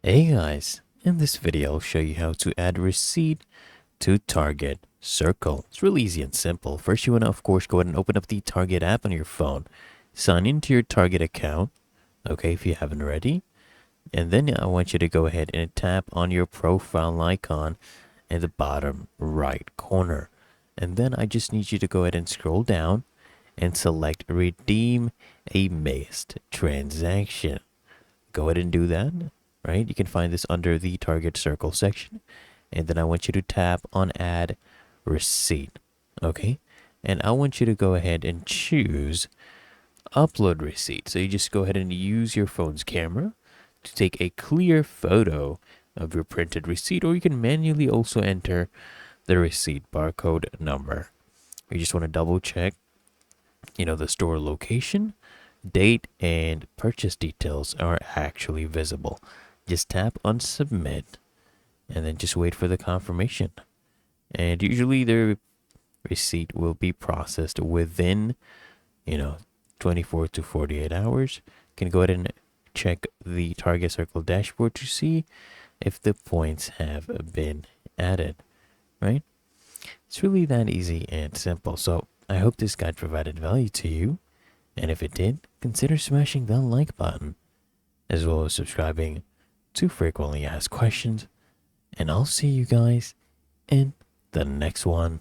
Hey guys, in this video I'll show you how to add receipt to Target Circle. It's really easy and simple. First you want to of course go ahead and open up the Target app on your phone. Sign into your Target account, okay, if you haven't already. And then I want you to go ahead and tap on your profile icon in the bottom right corner. And then I just need you to go ahead and scroll down and select redeem a missed transaction. Go ahead and do that, right? You can find this under the Target Circle section. And then I want you to tap on add receipt, okay? And I want you to go ahead and choose upload receipt. So you just go ahead and use your phone's camera to take a clear photo of your printed receipt, or you can manually also enter the receipt barcode number. You just want to double check, the store location, date, and purchase details are actually visible. Just tap on submit and then just wait for the confirmation. And usually the receipt will be processed within, 24 to 48 hours. You can go ahead and check the Target Circle dashboard to see if the points have been added, right? It's really that easy and simple. So I hope this guide provided value to you. And if it did, consider smashing that like button, as well as subscribing to frequently asked questions. And I'll see you guys in the next one.